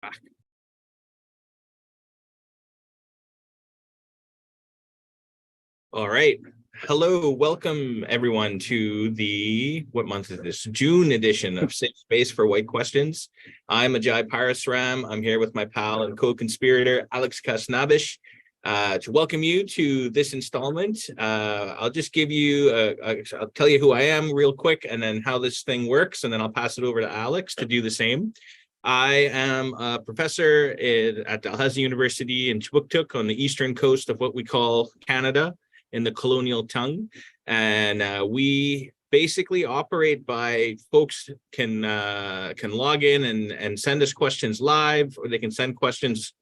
back. All right. Hello, welcome everyone to the, what month is this? June edition of Safe Space for White Questions. I'm Ajay Parasram. I'm here with my pal and co-conspirator, Alex Khasnabish, to welcome you to this installment. I'll just give you, I'll tell you who I am real quick and then how this thing works, and then I'll pass it over to Alex to do the same. I am a professor at Dalhousie University in Chibuktuk on the eastern coast of what we call Canada in the colonial tongue. And we basically operate by folks can log in and send us questions live, or they can send questions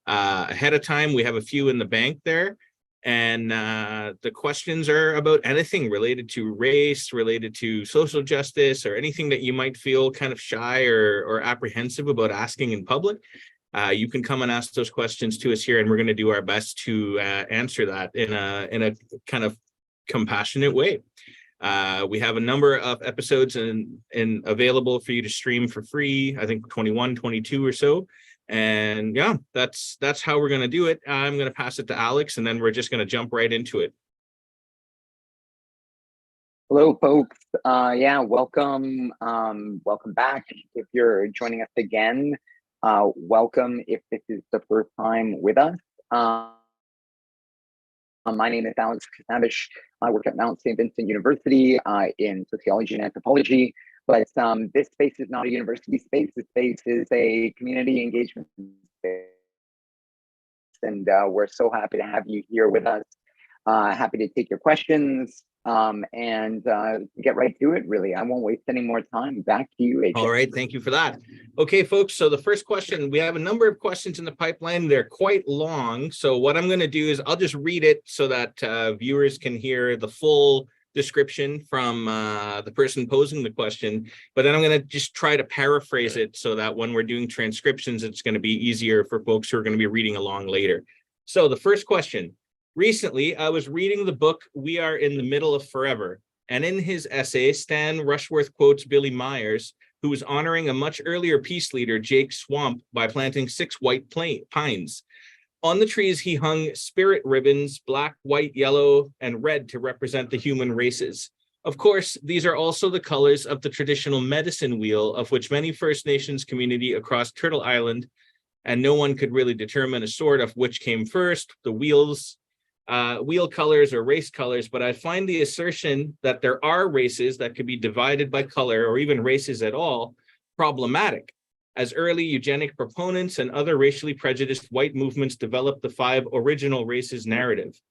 ahead of time. We have a few in the bank there. And the questions are about anything related to race, related to social justice, or anything that you might feel kind of shy or apprehensive about asking in public. You can come and ask those questions to us here, and we're going to do our best to answer that in a kind of compassionate way. We have a number of episodes in available for you to stream for free. I think 21, 22 or so. And yeah, that's how we're going to do it. I'm going to pass it to Alex, and then we're just going to jump right into it. Hello, folks. Welcome. Welcome back. If you're joining us again, welcome if this is the first time with us. My name is Alex Khasnabish. I work at Saint Vincent University in sociology and anthropology. But this space is not a university space. This space is a community engagement space. And we're so happy to have you here with us. Happy to take your questions and get right to it, really. I won't waste any more time. Back to you, Ajay. All right, thank you for that. Okay, folks, so the first question, we have a number of questions in the pipeline. They're quite long. So what I'm going to do is I'll just read it so that viewers can hear the full description from the person posing the question, but then I'm going to just try to paraphrase it so that when we're doing transcriptions, it's going to be easier for folks who are going to be reading along later. So the first question: recently, I was reading the book We Are in the Middle of Forever, and in his essay, Stan Rushworth quotes Billy Myers, who was honoring a much earlier peace leader, Jake Swamp, by planting 6 white pines. On the trees, he hung spirit ribbons, black, white, yellow, and red to represent the human races. Of course, these are also the colors of the traditional medicine wheel, of which many First Nations community across Turtle Island, and no one could really determine a sort of which came first, the wheel colors or race colors, but I find the assertion that there are races that could be divided by color, or even races at all, problematic, as early eugenic proponents and other racially prejudiced white movements developed the 5 original races narrative.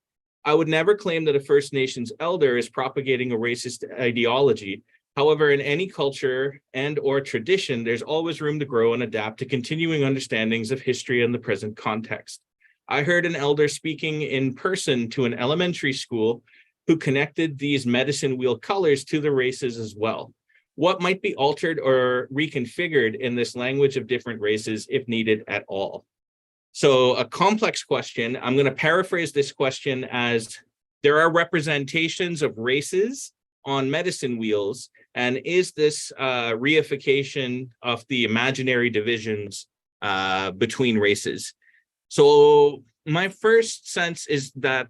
I would never claim that a First Nations elder is propagating a racist ideology. However, in any culture and or tradition, there's always room to grow and adapt to continuing understandings of history and the present context. I heard an elder speaking in person to an elementary school who connected these medicine wheel colors to the races as well. What might be altered or reconfigured in this language of different races if needed at all? So a complex question. I'm going to paraphrase this question as: there are representations of races on medicine wheels, and is this reification of the imaginary divisions between races? So my first sense is that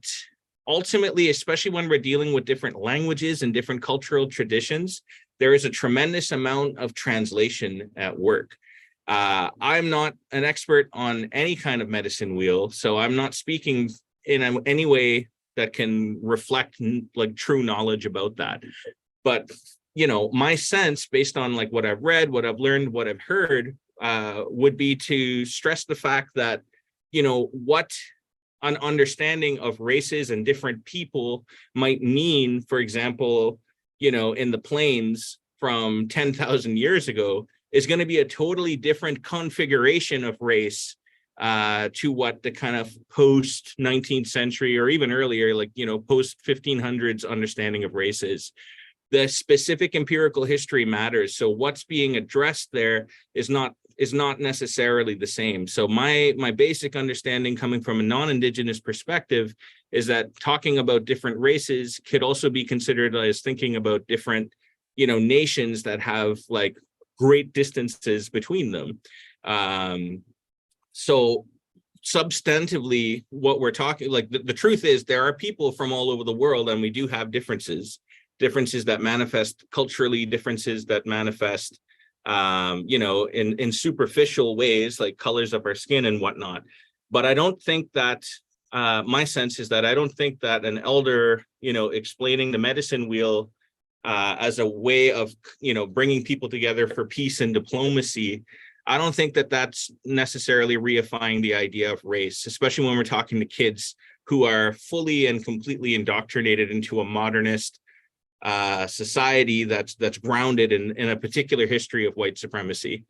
ultimately, especially when we're dealing with different languages and different cultural traditions, there is a tremendous amount of translation at work. I'm not an expert on any kind of medicine wheel, so I'm not speaking in any way that can reflect like true knowledge about that. But, you know, my sense based on like what I've read, what I've learned, what I've heard, would be to stress the fact that, you know, what an understanding of races and different people might mean, for example, you know, in the plains from 10,000 years ago, is going to be a totally different configuration of race to what the kind of post 19th century or even earlier, like, you know, post 1500s understanding of race is. The specific empirical history matters. So what's being addressed there is not necessarily the same. So my basic understanding coming from a non-Indigenous perspective is that talking about different races could also be considered as thinking about different, you know, nations that have like great distances between them. So substantively, what we're talking, like the truth is there are people from all over the world, and we do have differences that manifest culturally, differences that manifest in superficial ways, like colors of our skin and whatnot. But I don't think that my sense is that I don't think that an elder, explaining the medicine wheel as a way of, bringing people together for peace and diplomacy, I don't think that that's necessarily reifying the idea of race, especially when we're talking to kids who are fully and completely indoctrinated into a modernist society that's grounded in a particular history of white supremacy.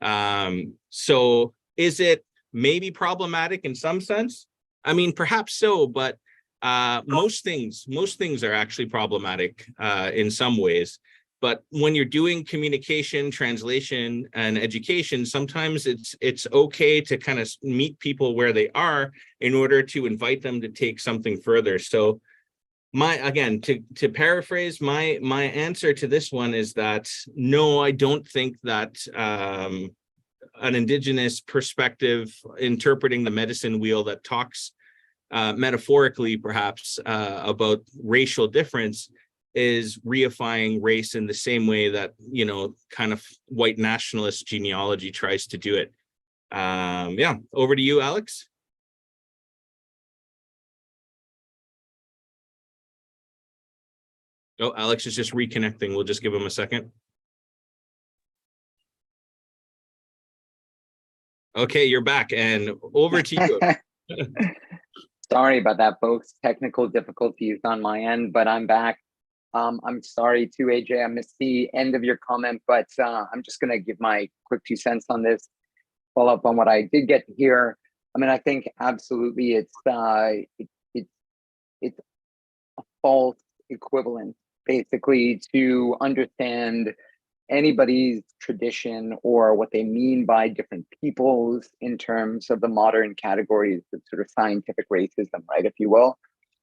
So is it maybe problematic in some sense? I mean, perhaps so, but most things are actually problematic in some ways. But when you're doing communication, translation, and education, sometimes it's okay to kind of meet people where they are in order to invite them to take something further. So to paraphrase, my answer to this one is that no, I don't think that an indigenous perspective interpreting the medicine wheel that talks metaphorically perhaps about racial difference is reifying race in the same way that kind of white nationalist genealogy tries to do it. Over to you, Alex. Oh, Alex is just reconnecting. We'll just give him a second. Okay, you're back, and over to you. Sorry about that, folks. Technical difficulties on my end, but I'm back. I'm sorry too, AJ. I missed the end of your comment, but I'm just going to give my quick 2 cents on this, follow up on what I did get to hear. I mean, I think absolutely it's a false equivalent, basically, to understand anybody's tradition or what they mean by different peoples in terms of the modern categories of sort of scientific racism, right, if you will.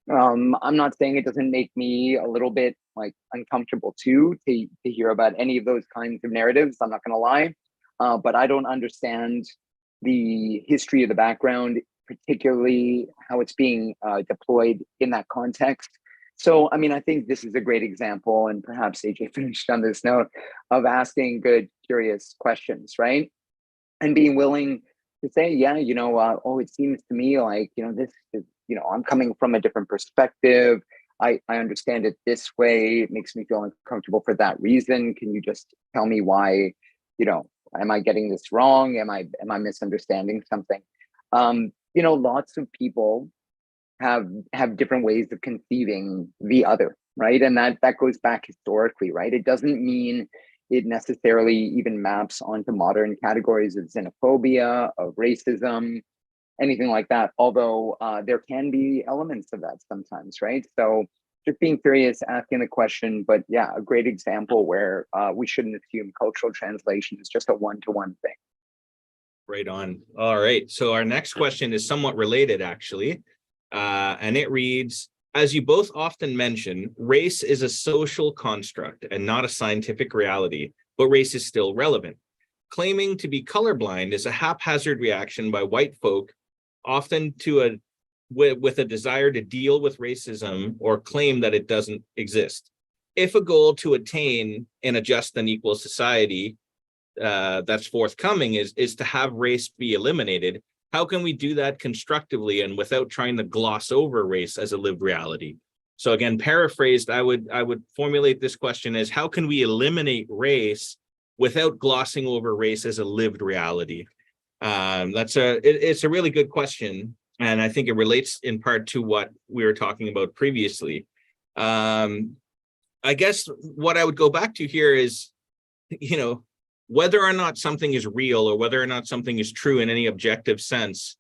I'm not saying it doesn't make me a little bit like uncomfortable too to hear about any of those kinds of narratives. I'm not going to lie, but I don't understand the history of the background, particularly how it's being deployed in that context. So, I mean, I think this is a great example, and perhaps AJ finished on this note, of asking good, curious questions, right? And being willing to say, yeah, it seems to me like, this is, I'm coming from a different perspective. I understand it this way. It makes me feel uncomfortable for that reason. Can you just tell me why, am I getting this wrong? Am I misunderstanding something? Lots of people have different ways of conceiving the other, right? And that goes back historically, right? It doesn't mean it necessarily even maps onto modern categories of xenophobia, of racism, anything like that. Although there can be elements of that sometimes, right? So just being curious, asking the question, but yeah, a great example where we shouldn't assume cultural translation is just a one-to-one thing. Right on. All right. So our next question is somewhat related, actually. And it reads, as you both often mention, race is a social construct and not a scientific reality, but race is still relevant. Claiming to be colorblind is a haphazard reaction by white folk, often with a desire to deal with racism or claim that it doesn't exist. If a goal to attain in a just and equal society that's forthcoming is to have race be eliminated, how can we do that constructively and without trying to gloss over race as a lived reality? So again, paraphrased, I would formulate this question as, how can we eliminate race without glossing over race as a lived reality? It's a really good question, and I think it relates in part to what we were talking about previously. I guess what I would go back to here is, whether or not something is real or whether or not something is true in any objective sense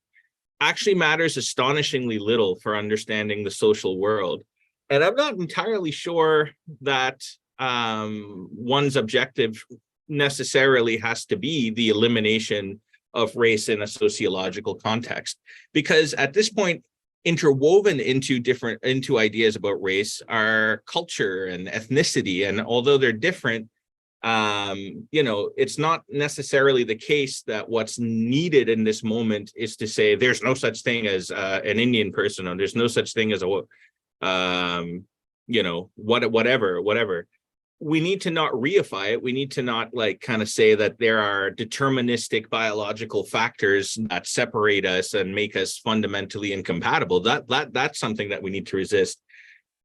actually matters astonishingly little for understanding the social world. And I'm not entirely sure that one's objective necessarily has to be the elimination of race in a sociological context, because at this point, interwoven into ideas about race are culture and ethnicity. And although they're different, It's not necessarily the case that what's needed in this moment is to say there's no such thing as an Indian person, or there's no such thing as a whatever. We need to not reify it. We need to not kind of say that there are deterministic biological factors that separate us and make us fundamentally incompatible. That's something that we need to resist.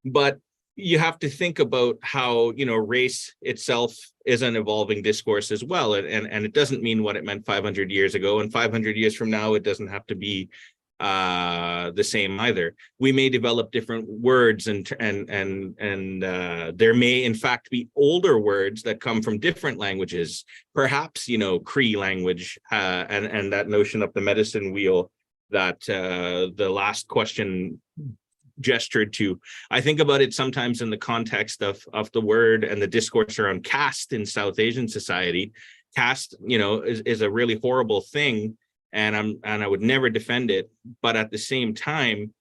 But you have to think about how, race itself is an evolving discourse as well. And it doesn't mean what it meant 500 years ago. And 500 years from now, it doesn't have to be the same either. We may develop different words, and there may in fact be older words that come from different languages, perhaps Cree language, and that notion of the medicine wheel that the last question gestured to. I think about it sometimes in the context of the word and the discourse around caste in South Asian society. Caste, is a really horrible thing, and I would never defend it. But at the same time,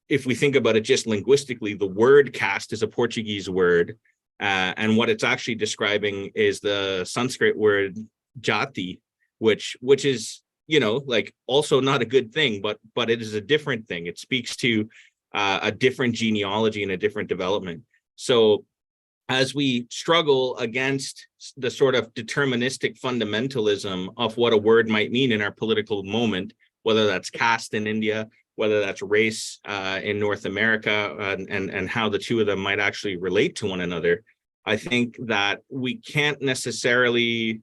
if we think about it just linguistically, the word caste is a Portuguese word, and what it's actually describing is the Sanskrit word jati, which is also not a good thing, but it is a different thing. It speaks to a different genealogy and a different development. So as we struggle against the sort of deterministic fundamentalism of what a word might mean in our political moment, whether that's caste in India, whether that's race in North America, and how the two of them might actually relate to one another, I think that we can't necessarily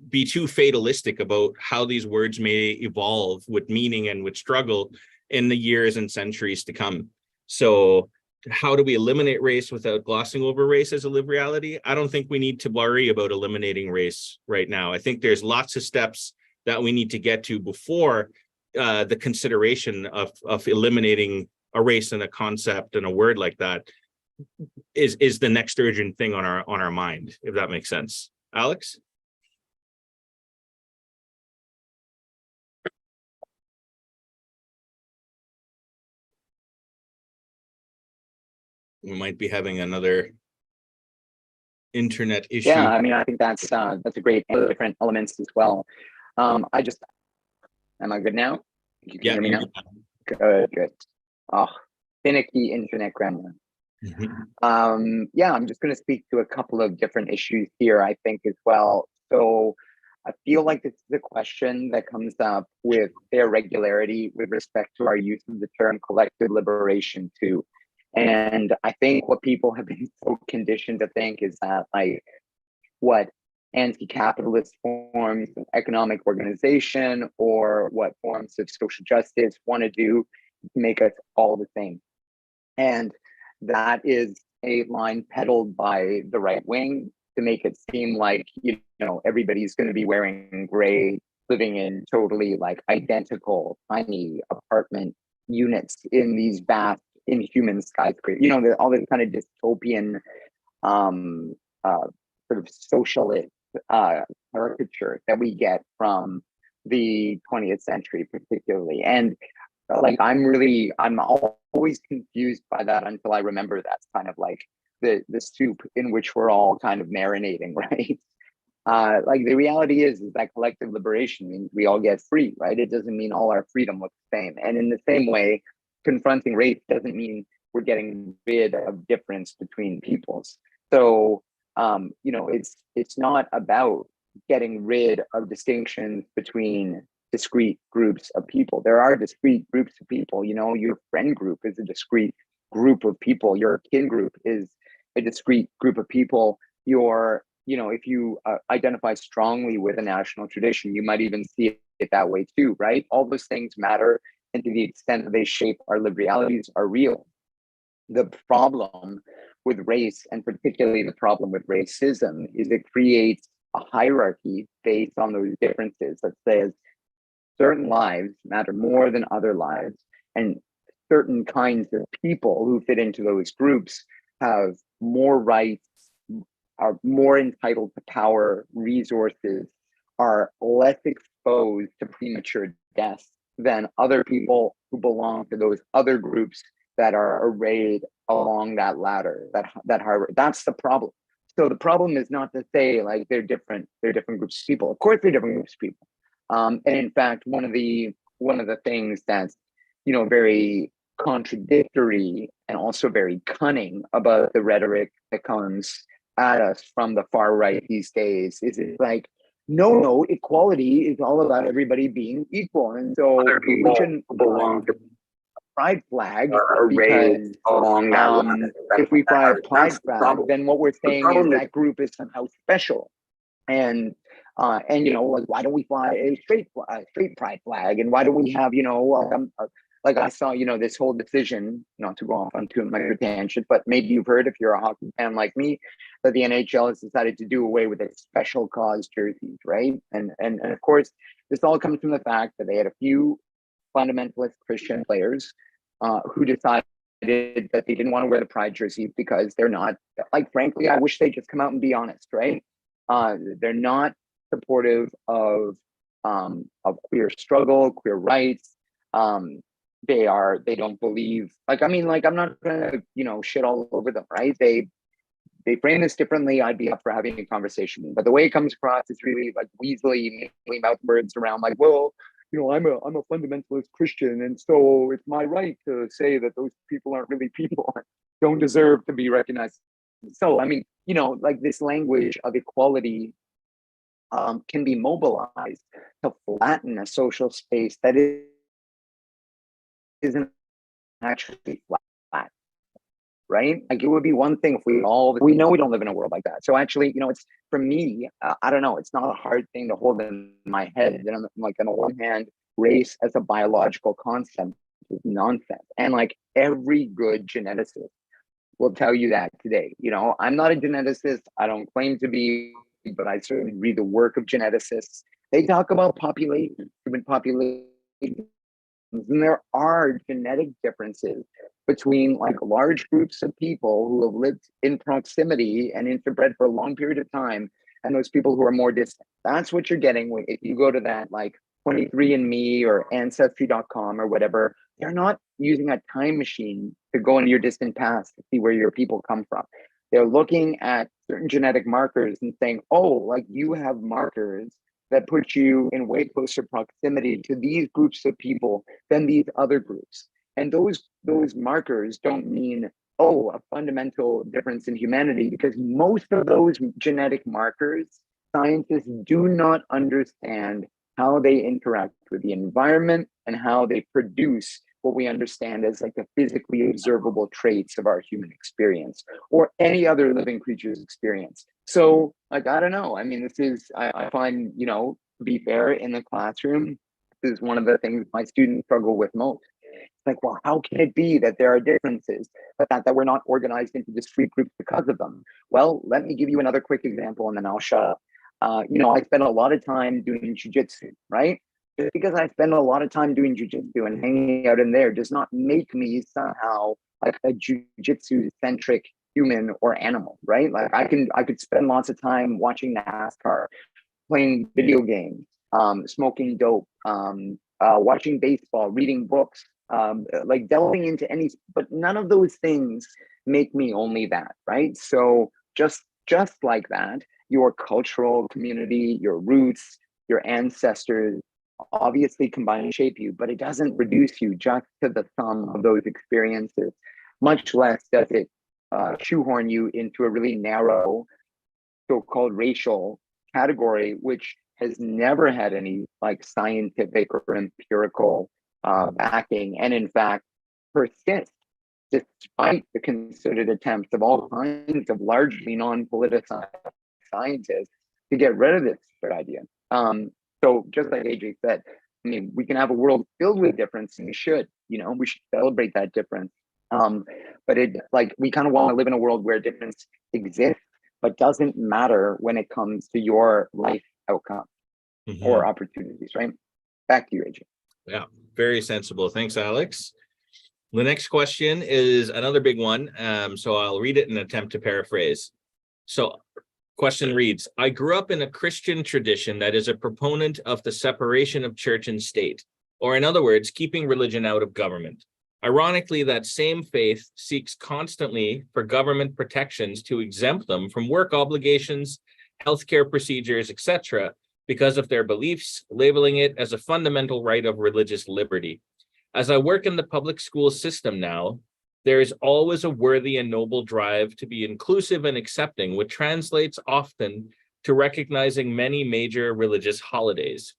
be too fatalistic about how these words may evolve with meaning and with struggle in the years and centuries to come. So how do we eliminate race without glossing over race as a lived reality? I don't think we need to worry about eliminating race right now. I think there's lots of steps that we need to get to before the consideration of eliminating a race and a concept and a word like that is the next urgent thing on our mind, if that makes sense. Alex? We might be having another internet issue. Yeah, I mean, I think that's a great different elements as well. Am I good now? You can hear me now? Good. Oh, finicky internet gremlin. I'm just going to speak to a couple of different issues here, I think, as well. So I feel like this is a question that comes up with fair regularity with respect to our use of the term collective liberation too. And I think what people have been so conditioned to think is that what anti-capitalist forms of economic organization or what forms of social justice want to do make us all the same. And that is a line peddled by the right wing to make it seem like, everybody's going to be wearing gray, living in totally identical tiny apartment units in these vast inhuman skyscrapers, all this kind of dystopian sort of socialist caricature that we get from the 20th century particularly. And I'm always confused by that until I remember that's kind of like the soup in which we're all kind of marinating, right? The reality is that collective liberation means we all get free, right? It doesn't mean all our freedom looks the same. And in the same way, confronting race doesn't mean we're getting rid of difference between peoples. So, it's not about getting rid of distinctions between discrete groups of people. There are discrete groups of people. Your friend group is a discrete group of people. Your kin group is a discrete group of people. If you identify strongly with a national tradition, you might even see it that way too, right? All those things matter, and to the extent that they shape our lived realities are real. The problem with race, and particularly the problem with racism, is it creates a hierarchy based on those differences that says certain lives matter more than other lives, and certain kinds of people who fit into those groups have more rights, are more entitled to power, resources, are less exposed to premature death than other people who belong to those other groups that are arrayed along that ladder, that hierarchy. That's the problem. So the problem is not to say like they're different groups of people. Of course, they're different groups of people. And in fact, one of the things that's, you know, very contradictory and also very cunning about the rhetoric that comes at us from the far right these days is it's like, no, equality is all about everybody being equal. And so we shouldn't belong to pride flag because if we fly a pride flag, then what we're saying is that group is somehow special. And you know, like, why don't we fly a straight pride flag? And why don't we have, you know, like I saw, you know, this whole decision, not to go off onto another tangent, but maybe you've heard, if you're a hockey fan like me, that the NHL has decided to do away with its special cause jerseys, right? And of course, this all comes from the fact that they had a few fundamentalist Christian players who decided that they didn't want to wear the pride jersey because they're not, like, frankly, I wish they'd just come out and be honest, right? They're not supportive of queer struggle, queer rights. They don't believe, like, I mean, like, I'm not gonna, you know, shit all over them, right? They frame this differently. I'd be up for having a conversation, but the way it comes across is really like weaselly, mouth words around, like, well, you know, I'm a fundamentalist Christian, and so it's my right to say that those people aren't really people, don't deserve to be recognized. So, I mean, you know, like, this language of equality can be mobilized to flatten a social space that isn't actually flat, right? Like, it would be one thing if we know we don't live in a world like that. So actually, you know, it's, for me, I don't know, it's not a hard thing to hold in my head. And I'm like, on the one hand, race as a biological concept is nonsense. And like, every good geneticist will tell you that today. You know, I'm not a geneticist. I don't claim to be, but I certainly read the work of geneticists. They talk about population, human population. And there are genetic differences between like large groups of people who have lived in proximity and interbred for a long period of time, and those people who are more distant. That's what you're getting if you go to that, like, 23andMe or Ancestry.com or whatever. They're not using a time machine to go into your distant past to see where your people come from. They're looking at certain genetic markers and saying, oh, like, you have markers that put you in way closer proximity to these groups of people than these other groups. And those markers don't mean, oh, a fundamental difference in humanity, because most of those genetic markers, scientists do not understand how they interact with the environment and how they produce what we understand as like the physically observable traits of our human experience or any other living creature's experience. So, like, I don't know. I mean, this is, I find, you know, to be fair, in the classroom, this is one of the things my students struggle with most. It's like, well, how can it be that there are differences, but that we're not organized into discrete groups because of them? Well, let me give you another quick example and then I'll shut up. You know, I spend a lot of time doing jujitsu, right? Just because I spend a lot of time doing jujitsu and hanging out in there does not make me somehow like a jujitsu centric human or animal, right? Like, I could spend lots of time watching NASCAR, playing video games, smoking dope, watching baseball, reading books, like delving into any, but none of those things make me only that, right? So just like that, your cultural community, your roots, your ancestors obviously combine and shape you, but it doesn't reduce you just to the sum of those experiences, much less does it shoehorn you into a really narrow so-called racial category, which has never had any like scientific or empirical backing, and in fact persists despite the considered attempts of all kinds of largely non-politicized scientists to get rid of this idea. So just like AJ said, I mean, we can have a world filled with difference, and we should celebrate that difference. But it, like, we kind of want to live in a world where difference exists, but doesn't matter when it comes to your life outcome or opportunities, right? Back to you, AJ. Yeah, very sensible. Thanks, Alex. The next question is another big one. So I'll read it and attempt to paraphrase. So question reads, I grew up in a Christian tradition that is a proponent of the separation of church and state, or in other words, keeping religion out of government. Ironically, that same faith seeks constantly for government protections to exempt them from work obligations, healthcare procedures, etc., because of their beliefs, labeling it as a fundamental right of religious liberty. As I work in the public school system now, there is always a worthy and noble drive to be inclusive and accepting, which translates often to recognizing many major religious holidays.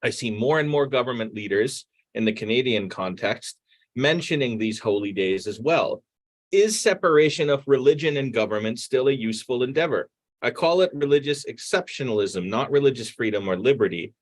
I see more and more government leaders in the Canadian context mentioning these holy days as well. Is separation of religion and government still a useful endeavor? I call it religious exceptionalism, not religious freedom or liberty.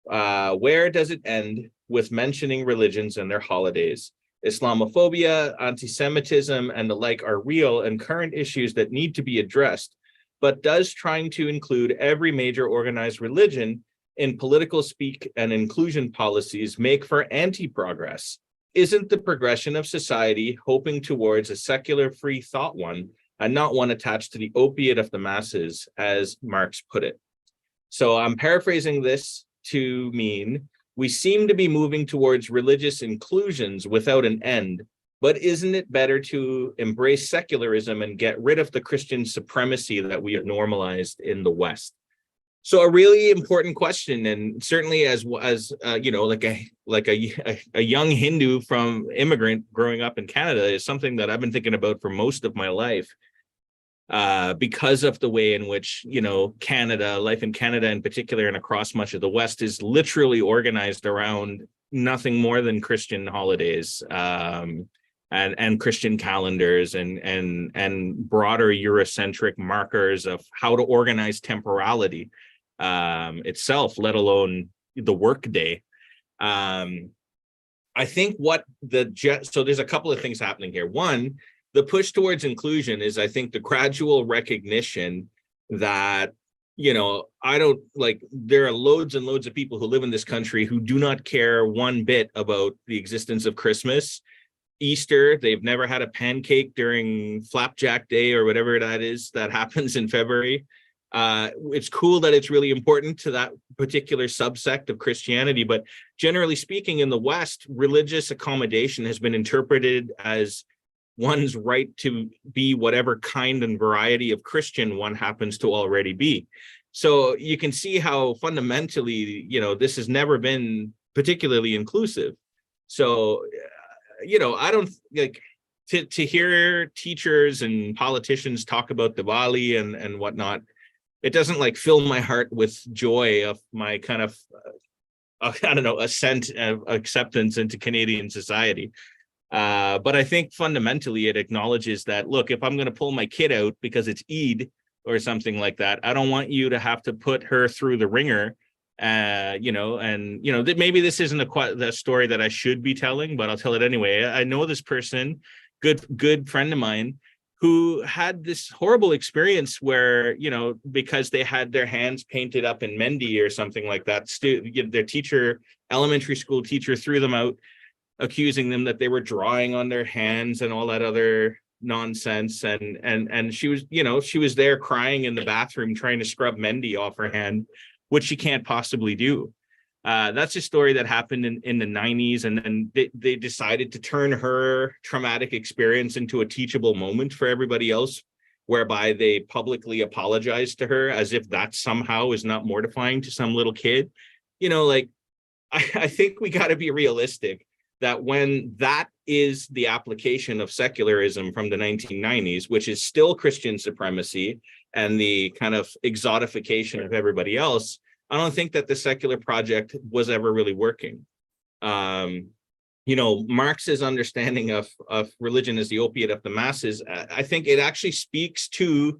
Where does it end with mentioning religions and their holidays? Islamophobia, anti-Semitism, and the like are real and current issues that need to be addressed, but does trying to include every major organized religion in political speak and inclusion policies make for anti-progress? Isn't the progression of society hoping towards a secular free thought one and not one attached to the opiate of the masses, as Marx put it? So I'm paraphrasing this to mean we seem to be moving towards religious inclusions without an end, but isn't it better to embrace secularism and get rid of the Christian supremacy that we have normalized in the West? So a really important question, and certainly as you know, like a young Hindu from immigrant growing up in Canada, is something that I've been thinking about for most of my life, because of the way in which, you know, life in Canada in particular and across much of the West is literally organized around nothing more than Christian holidays, and Christian calendars and broader Eurocentric markers of how to organize temporality itself, let alone the workday. I think so there's a couple of things happening here. One, the push towards inclusion is, I think, the gradual recognition that, you know, there are loads and loads of people who live in this country who do not care one bit about the existence of Christmas, Easter. They've never had a pancake during Flapjack Day or whatever that is that happens in February. It's cool that it's really important to that particular subsect of Christianity, but generally speaking, in the West, religious accommodation has been interpreted as one's right to be whatever kind and variety of Christian one happens to already be. So you can see how fundamentally, you know, this has never been particularly inclusive. So, you know, I don't like to hear teachers and politicians talk about Diwali and whatnot. It doesn't like fill my heart with joy of my kind of, I don't know, ascent of acceptance into Canadian society. But I think fundamentally it acknowledges that, look, if I'm going to pull my kid out because it's Eid or something like that, I don't want you to have to put her through the ringer, you know, and, you know, maybe this isn't the story that I should be telling, but I'll tell it anyway. I know this person, good friend of mine, who had this horrible experience where, you know, because they had their hands painted up in Mendi or something like that, their teacher, elementary school teacher, threw them out, accusing them that they were drawing on their hands and all that other nonsense. And she was, you know, she was there crying in the bathroom trying to scrub Mendi off her hand, which she can't possibly do. That's a story that happened in the 90s. And then they decided to turn her traumatic experience into a teachable moment for everybody else, whereby they publicly apologized to her as if that somehow is not mortifying to some little kid. You know, like, I think we got to be realistic that when that is the application of secularism from the 1990s, which is still Christian supremacy and the kind of exotification of everybody else, I don't think that the secular project was ever really working. You know, Marx's understanding of religion as the opiate of the masses, I think it actually speaks to,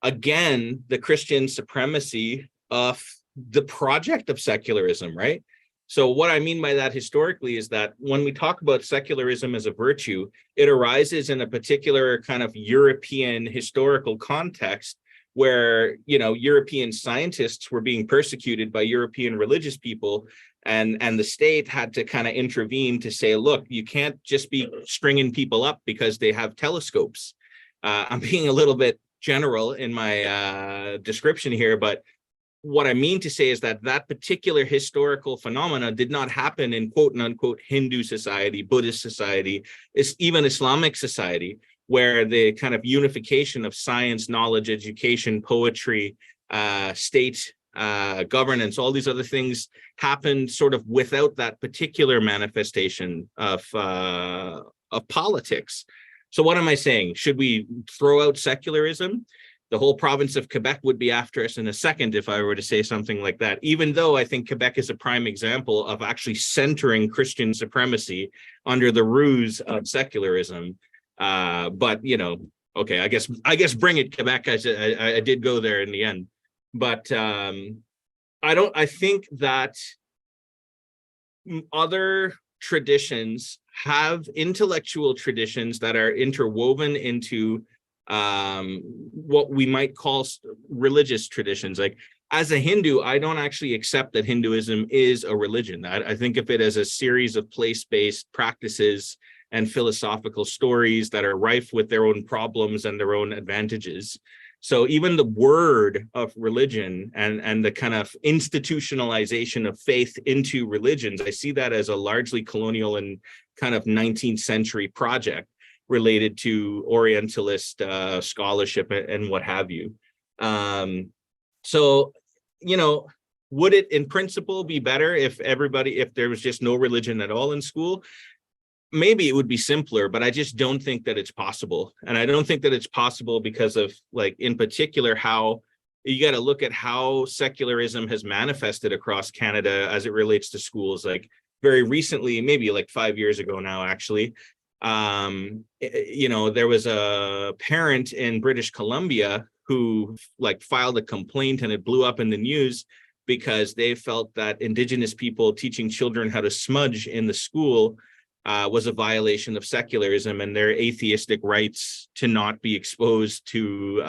again, the Christian supremacy of the project of secularism, right? So what I mean by that historically is that when we talk about secularism as a virtue, it arises in a particular kind of European historical context where, you know, European scientists were being persecuted by European religious people, and the state had to kind of intervene to say, look, you can't just be stringing people up because they have telescopes. I'm being a little bit general in my description here, but what I mean to say is that that particular historical phenomena did not happen in quote unquote Hindu society, Buddhist society, even Islamic society, where the kind of unification of science, knowledge, education, poetry, state governance, all these other things happened sort of without that particular manifestation of politics. So what am I saying? Should we throw out secularism? The whole province of Quebec would be after us in a second if I were to say something like that, even though I think Quebec is a prime example of actually centering Christian supremacy under the ruse of secularism. But, you know, okay, I guess bring it, Quebec. I did go there in the end. But I think that other traditions have intellectual traditions that are interwoven into what we might call religious traditions. Like, as a Hindu, I don't actually accept that Hinduism is a religion. I think of it as a series of place-based practices and philosophical stories that are rife with their own problems and their own advantages. So even the word of religion and the kind of institutionalization of faith into religions, I see that as a largely colonial and kind of 19th century project related to Orientalist scholarship and what have you. So, you know, would it in principle be better if there was just no religion at all in school? Maybe it would be simpler, but I just don't think that it's possible. And I don't think that it's possible because of, like, in particular, how you got to look at how secularism has manifested across Canada as it relates to schools. Like, very recently, maybe like 5 years ago now, actually, you know, there was a parent in British Columbia who like filed a complaint, and it blew up in the news because they felt that Indigenous people teaching children how to smudge in the school was a violation of secularism and their atheistic rights to not be exposed to,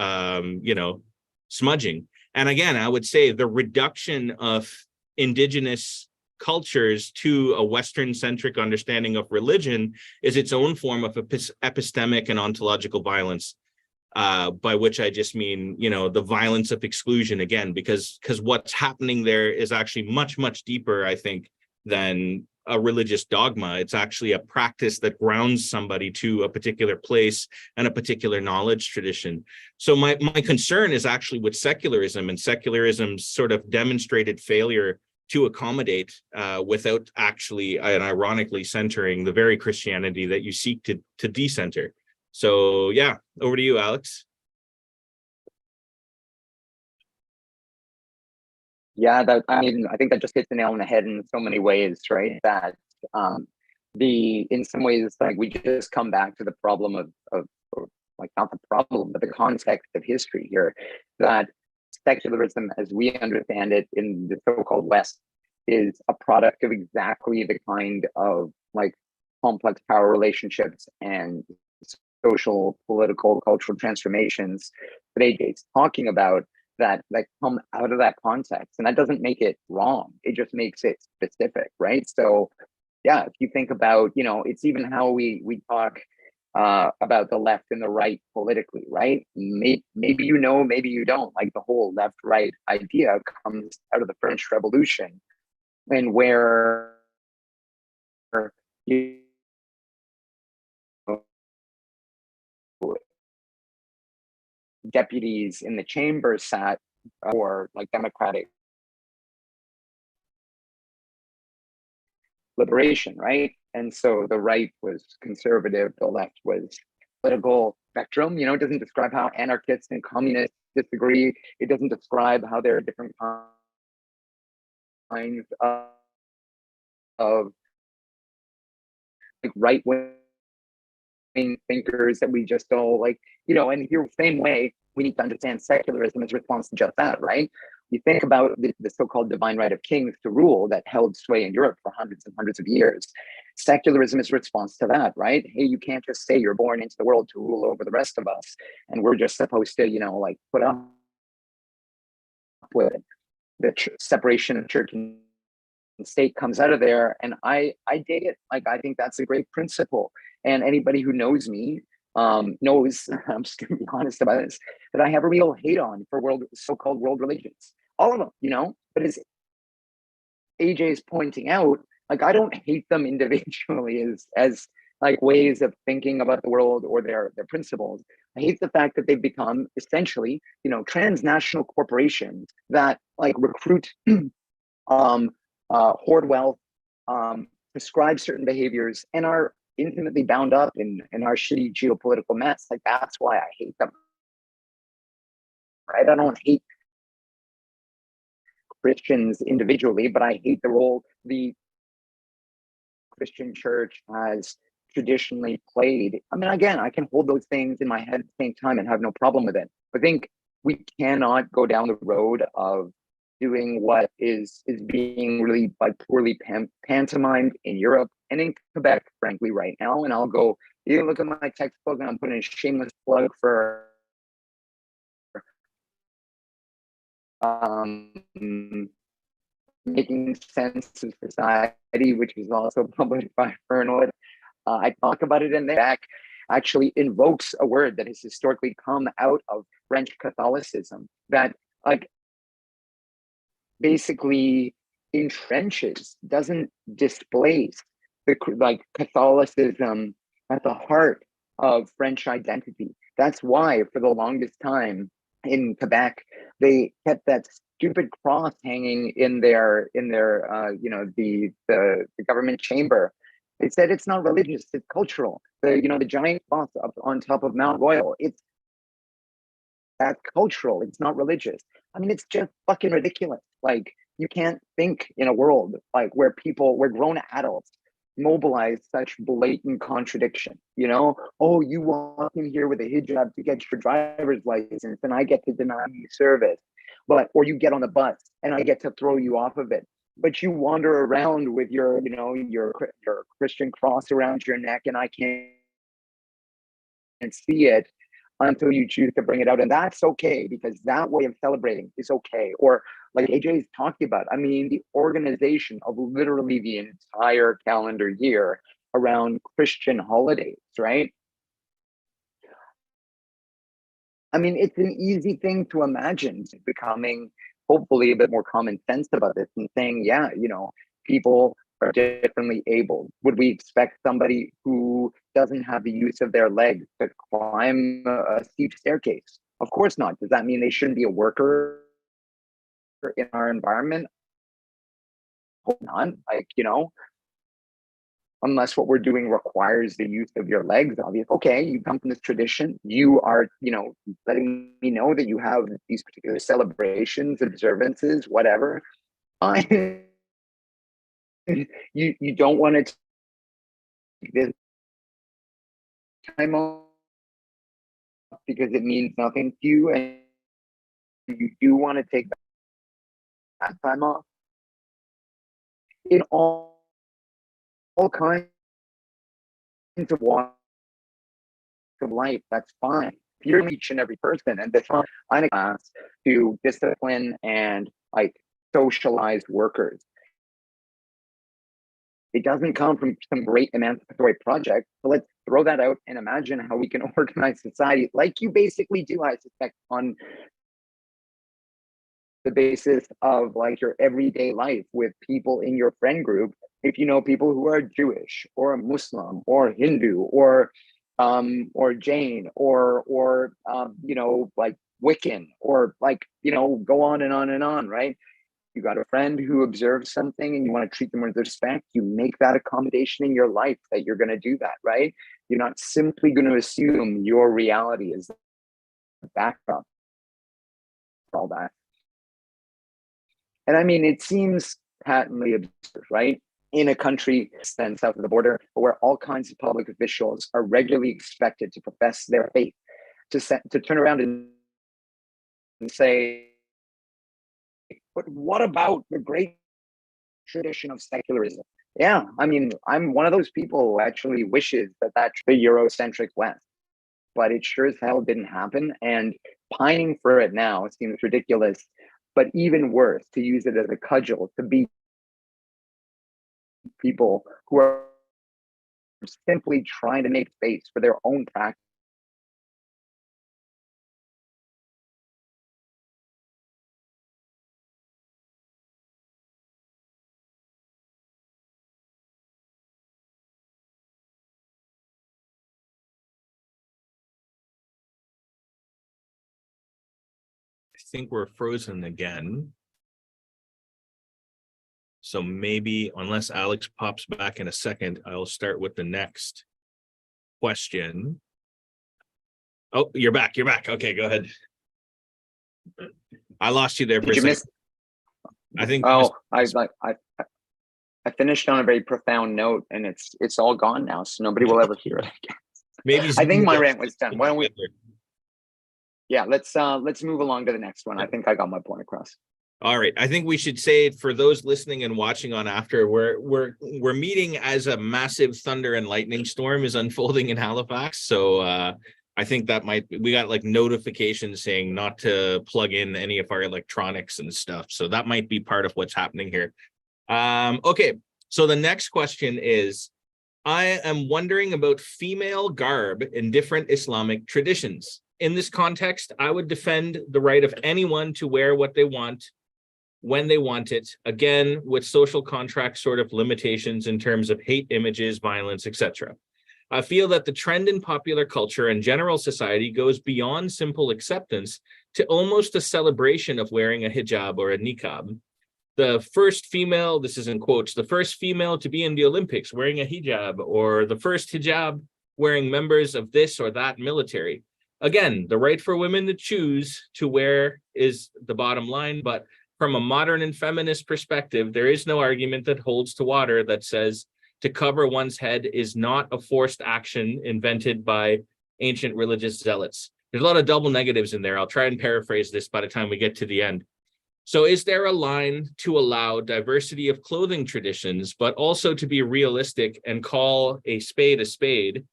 you know, smudging. And again, I would say the reduction of Indigenous cultures to a Western-centric understanding of religion is its own form of epistemic and ontological violence, by which I just mean, you know, the violence of exclusion again, because what's happening there is actually much, much deeper, I think, than a religious dogma. It's actually a practice that grounds somebody to a particular place and a particular knowledge tradition. So my concern is actually with secularism and secularism's sort of demonstrated failure to accommodate without actually and ironically centering the very Christianity that you seek to decenter. So yeah, over to you, Alex. Yeah, I mean, I think that just hits the nail on the head in so many ways, right? That in some ways, like, we just come back to the problem of like, not the problem, but the context of history here, that secularism, as we understand it in the so-called West, is a product of exactly the kind of like complex power relationships and social, political, cultural transformations that AJ's talking about, that come out of that context. And that doesn't make it wrong. It just makes it specific, right? So yeah, if you think about, you know, it's even how we talk about the left and the right politically, right? Maybe you know, maybe you don't. Like, the whole left-right idea comes out of the French Revolution, and where you deputies in the chamber sat for like democratic liberation, right? And so the right was conservative, the left was political spectrum. You know, it doesn't describe how anarchists and communists disagree. It doesn't describe how there are different kinds of like right-wing thinkers that we just all like, you know. And here, same way, we need to understand secularism as a response to just that, right? You think about the so-called divine right of kings to rule that held sway in Europe for hundreds and hundreds of years. Secularism is a response to that, right? Hey, you can't just say you're born into the world to rule over the rest of us, and we're just supposed to, you know, like, put up with it. The separation of church and state comes out of there, and I dig it. Like, I think that's a great principle. And anybody who knows me knows, I'm just gonna be honest about this, that I have a real hate on for so-called world religions. all of them, you know. But as AJ is pointing out, like, I don't hate them individually as like ways of thinking about the world or their principles. I hate the fact that they've become essentially, you know, transnational corporations that like recruit, hoard wealth, prescribe certain behaviors, and are intimately bound up in our shitty geopolitical mess. Like, that's why I hate them. Right? I don't hate Christians individually, but I hate the role the Christian church has traditionally played. I mean, again, I can hold those things in my head at the same time and have no problem with it. I think we cannot go down the road of doing what is being really like poorly pantomimed in Europe and in Quebec, frankly, right now. And I'll go, you look at my textbook, and I'm putting a shameless plug for Making Sense of Society, which is also published by Fernwood. I talk about it in there. Actually invokes a word that has historically come out of French Catholicism that like basically entrenches, doesn't displace the like Catholicism at the heart of French identity. That's why for the longest time in Quebec, they kept that stupid cross hanging in their you know, the government chamber. They said it's not religious, it's cultural. The giant cross up on top of Mount Royal, that's cultural, it's not religious. I mean, it's just fucking ridiculous. Like, you can't think in a world like where grown adults mobilize such blatant contradiction. You know, oh, you walk in here with a hijab to get your driver's license, and I get to deny you service, or you get on the bus and I get to throw you off of it. But you wander around with your Christian cross around your neck, and I can't see it until you choose to bring it out. And that's okay, because that way of celebrating is okay. Or like AJ is talking about, I mean, the organization of literally the entire calendar year around Christian holidays, right? I mean, it's an easy thing to imagine becoming hopefully a bit more common sense about this and saying, yeah, you know, people are differently able. Would we expect somebody who doesn't have the use of their legs to climb a steep staircase? Of course not. Does that mean they shouldn't be a worker in our environment? Hope not. Like, you know, unless what we're doing requires the use of your legs, obviously. Okay, you come from this tradition. You are, you know, letting me know that you have these particular celebrations, observances, whatever. You don't want to take this time off because it means nothing to you, and you do want to take that time off in all kinds of walks of life. That's fine. If you're each and every person, and that's not a class to discipline and like socialized workers. It doesn't come from some great emancipatory project. So let's throw that out and imagine how we can organize society like you basically do, I suspect, on the basis of like your everyday life with people in your friend group. If you know people who are Jewish or Muslim or Hindu or Jain or you know, like Wiccan, or like, you know, go on and on and on, right? You got a friend who observes something and you want to treat them with respect, you make that accommodation in your life that you're going to do that, right? You're not simply going to assume your reality is the backdrop for all that. And I mean, it seems patently absurd, right? In a country south of the border, where all kinds of public officials are regularly expected to profess their faith, to turn around and say, but what about the great tradition of secularism? Yeah, I mean, I'm one of those people who actually wishes that that's the Eurocentric West, but it sure as hell didn't happen. And pining for it now seems ridiculous, but even worse, to use it as a cudgel to beat people who are simply trying to make space for their own practice. think we're frozen again. So maybe, unless Alex pops back in a second, I'll start with the next question. Oh, you're back. You're back. Okay, go ahead. I lost you there for a second. I think. Oh, I finished on a very profound note, and it's all gone now, so nobody will ever hear it again. Maybe I think my rant was done. Why don't we? Yeah, let's move along to the next one. I think I got my point across. All right. I think we should say, for those listening and watching on after, we're meeting as a massive thunder and lightning storm is unfolding in Halifax. So I think that we got like notifications saying not to plug in any of our electronics and stuff. So that might be part of what's happening here. Okay. So the next question is, I am wondering about female garb in different Islamic traditions. In this context, I would defend the right of anyone to wear what they want, when they want it, again, with social contract sort of limitations in terms of hate images, violence, etc. I feel that the trend in popular culture and general society goes beyond simple acceptance to almost a celebration of wearing a hijab or a niqab. The first female, this is in quotes, the first female to be in the Olympics wearing a hijab, or the first hijab wearing members of this or that military. Again, the right for women to choose to wear is the bottom line, but from a modern and feminist perspective, there is no argument that holds to water that says to cover one's head is not a forced action invented by ancient religious zealots. There's a lot of double negatives in there. I'll try and paraphrase this by the time we get to the end. So is there a line to allow diversity of clothing traditions, but also to be realistic and call a spade,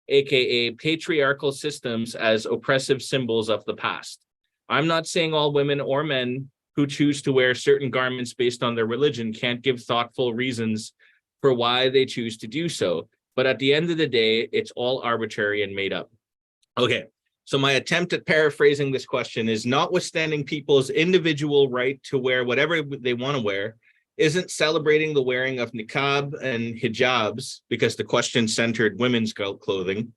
aka patriarchal systems, as oppressive symbols of the past? I'm not saying all women or men who choose to wear certain garments based on their religion can't give thoughtful reasons for why they choose to do so. But at the end of the day, it's all arbitrary and made up. Okay, so my attempt at paraphrasing this question is, notwithstanding people's individual right to wear whatever they want to wear, isn't celebrating the wearing of niqab and hijabs, because the question centered women's clothing,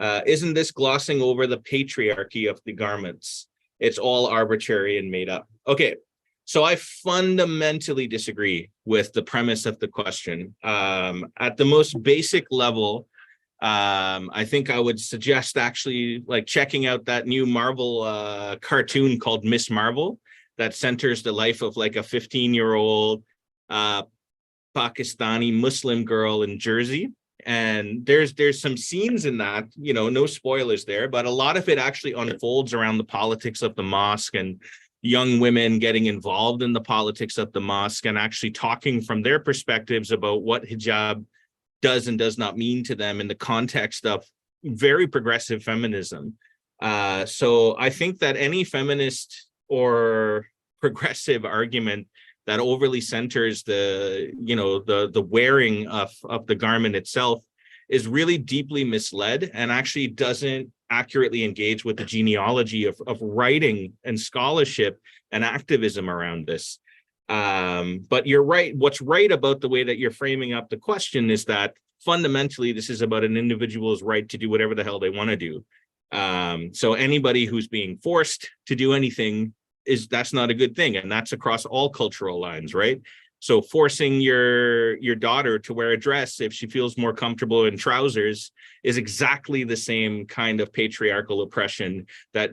isn't this glossing over the patriarchy of the garments? It's all arbitrary and made up. Okay, so I fundamentally disagree with the premise of the question. At the most basic level, I think I would suggest actually like checking out that new Marvel cartoon called Miss Marvel that centers the life of like a 15-year-old Pakistani Muslim girl in Jersey. And there's some scenes in that, you know, no spoilers there, but a lot of it actually unfolds around the politics of the mosque and young women getting involved in the politics of the mosque and actually talking from their perspectives about what hijab does and does not mean to them in the context of very progressive feminism. So I think that any feminist or progressive argument that overly centers the, you know, the wearing of the garment itself is really deeply misled and actually doesn't accurately engage with the genealogy of writing and scholarship and activism around this. But you're right. What's right about the way that you're framing up the question is that fundamentally, this is about an individual's right to do whatever the hell they want to do. So anybody who's being forced to do anything, that's not a good thing. And that's across all cultural lines, right? So forcing your daughter to wear a dress if she feels more comfortable in trousers is exactly the same kind of patriarchal oppression that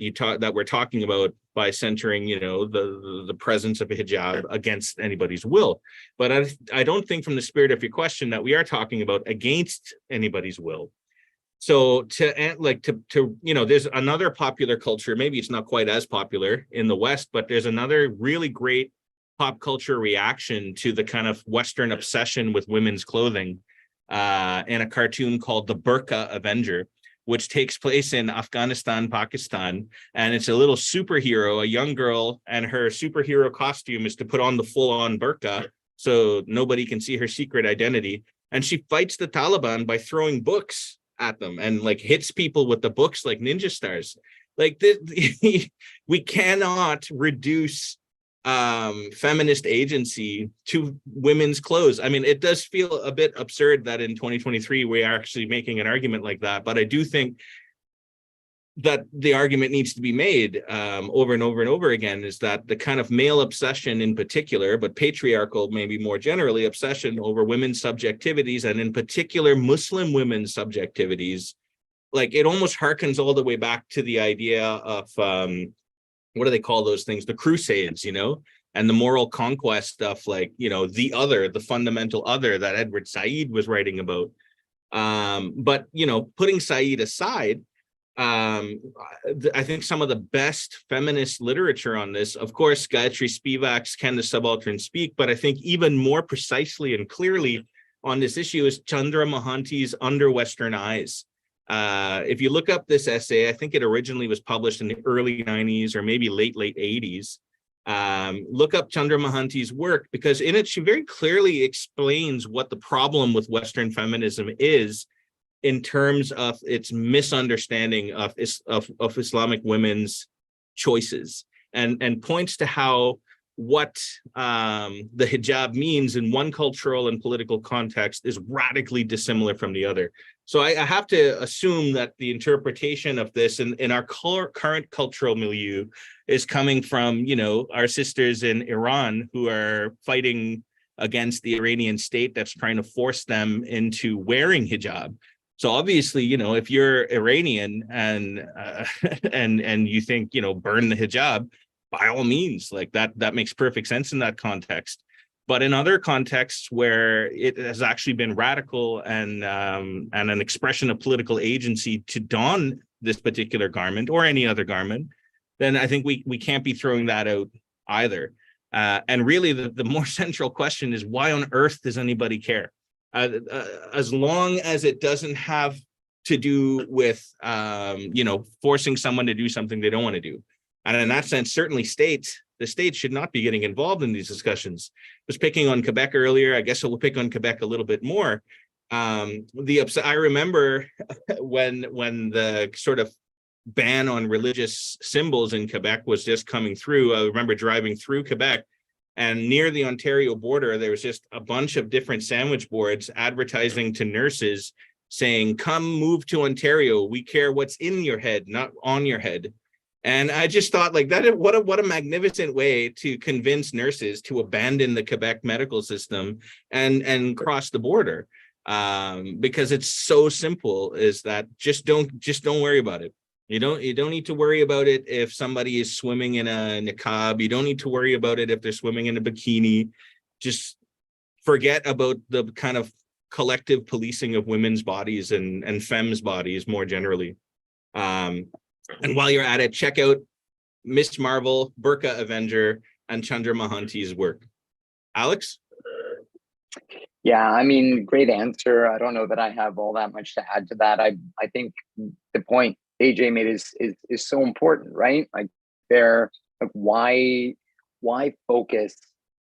we're talking about by centering, you know, the presence of a hijab against anybody's will. But I don't think from the spirit of your question that we are talking about against anybody's will. So to you know, there's another popular culture, maybe it's not quite as popular in the West, but there's another really great pop culture reaction to the kind of Western obsession with women's clothing in a cartoon called The Burqa Avenger, which takes place in Afghanistan, Pakistan. And it's a little superhero, a young girl, and her superhero costume is to put on the full-on burqa so nobody can see her secret identity. And she fights the Taliban by throwing books at them and like hits people with the books like ninja stars. Like we cannot reduce feminist agency to women's clothes. I mean, it does feel a bit absurd that in 2023 we are actually making an argument like that, but I do think that the argument needs to be made over and over and over again is that the kind of male obsession in particular, but patriarchal maybe more generally, obsession over women's subjectivities, and in particular Muslim women's subjectivities, like it almost harkens all the way back to the idea of what do they call those things? The Crusades, and the moral conquest of like, the other, the fundamental other that Edward Said was writing about. But, putting Said aside, I think some of the best feminist literature on this, of course, Gayatri Spivak's Can the Subaltern Speak, but I think even more precisely and clearly on this issue is Chandra Mohanty's Under Western Eyes. If you look up this essay, I think it originally was published in the early 90s or maybe late 80s. Look up Chandra Mohanty's work, because in it, she very clearly explains what the problem with Western feminism is in terms of its misunderstanding of Islamic women's choices, and points to how what the hijab means in one cultural and political context is radically dissimilar from the other. So I have to assume that the interpretation of this in our current cultural milieu is coming from, our sisters in Iran who are fighting against the Iranian state that's trying to force them into wearing hijab. So obviously, if you're Iranian and you think, burn the hijab, by all means, like that makes perfect sense in that context. But in other contexts where it has actually been radical and an expression of political agency to don this particular garment or any other garment, then I think we can't be throwing that out either. And really, the more central question is, why on earth does anybody care? As long as it doesn't have to do with, forcing someone to do something they don't want to do. And in that sense, certainly the state should not be getting involved in these discussions. I was picking on Quebec earlier. I guess I will pick on Quebec a little bit more. I remember when the sort of ban on religious symbols in Quebec was just coming through. I remember driving through Quebec, and near the Ontario border, there was just a bunch of different sandwich boards advertising to nurses saying, "Come move to Ontario. We care what's in your head, not on your head." And I just thought, like, what a magnificent way to convince nurses to abandon the Quebec medical system and cross the border, because it's so simple. Is that just don't worry about it. You don't need to worry about it if somebody is swimming in a niqab. You don't need to worry about it if they're swimming in a bikini. Just forget about the kind of collective policing of women's bodies and femmes bodies more generally. And while you're at it, check out Miss Marvel, Burqa Avenger, and Chandra Mohanty's work. Alex? Yeah, I mean, great answer. I don't know that I have all that much to add to that. I think the point AJ made is so important, right? Like, why focus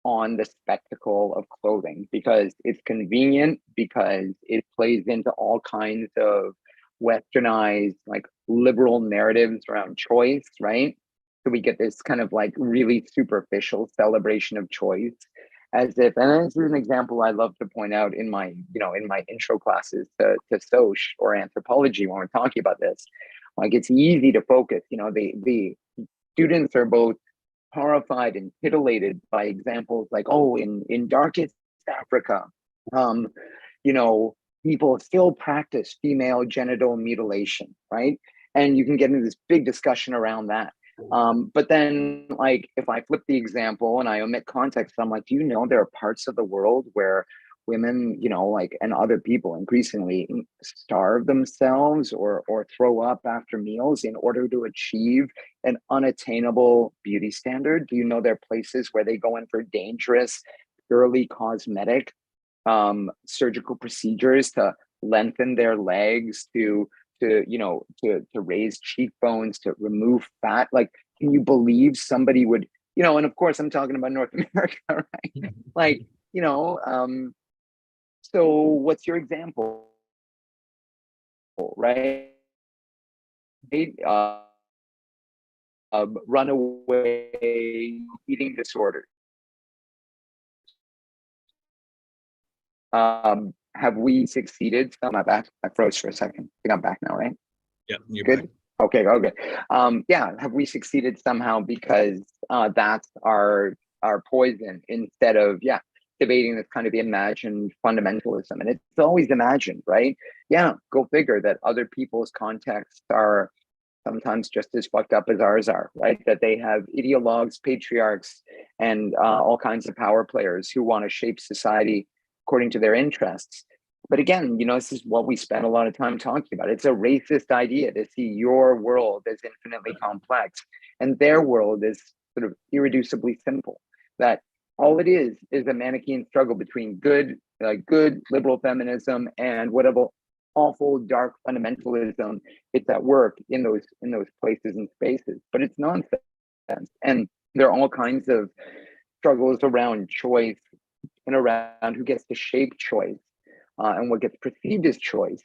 on the spectacle of clothing? Because it's convenient, because it plays into all kinds of westernized, like, liberal narratives around choice, right? So we get this kind of like really superficial celebration of choice, as if, and this is an example I love to point out in my intro classes to Soc or anthropology when we're talking about this. Like, it's easy to focus, the students are both horrified and titillated by examples like, oh, in darkest Africa, people still practice female genital mutilation, right? And you can get into this big discussion around that. But then, like, if I flip the example and I omit context, I'm like, do you know there are parts of the world where women, and other people increasingly starve themselves or throw up after meals in order to achieve an unattainable beauty standard? Do you know there are places where they go in for dangerous, purely cosmetic surgical procedures to lengthen their legs, to raise cheekbones, to remove fat? Like, can you believe somebody would, and of course I'm talking about North America, right? Like, so what's your example, right? Runaway eating disorder. Have we succeeded? I'm back. I froze for a second. I think I'm back now, right? Yeah, you're good. back. Okay. Yeah, have we succeeded somehow because that's our poison instead of debating this kind of imagined fundamentalism, and it's always imagined, right? Yeah, go figure that other people's contexts are sometimes just as fucked up as ours are, right? That they have ideologues, patriarchs, and all kinds of power players who want to shape society according to their interests. But again, this is what we spend a lot of time talking about. It's a racist idea to see your world as infinitely complex and their world is sort of irreducibly simple. That all it is a Manichaean struggle between good liberal feminism and whatever awful dark fundamentalism it's at work in those places and spaces. But it's nonsense, and there are all kinds of struggles around choice and around who gets to shape choice and what gets perceived as choice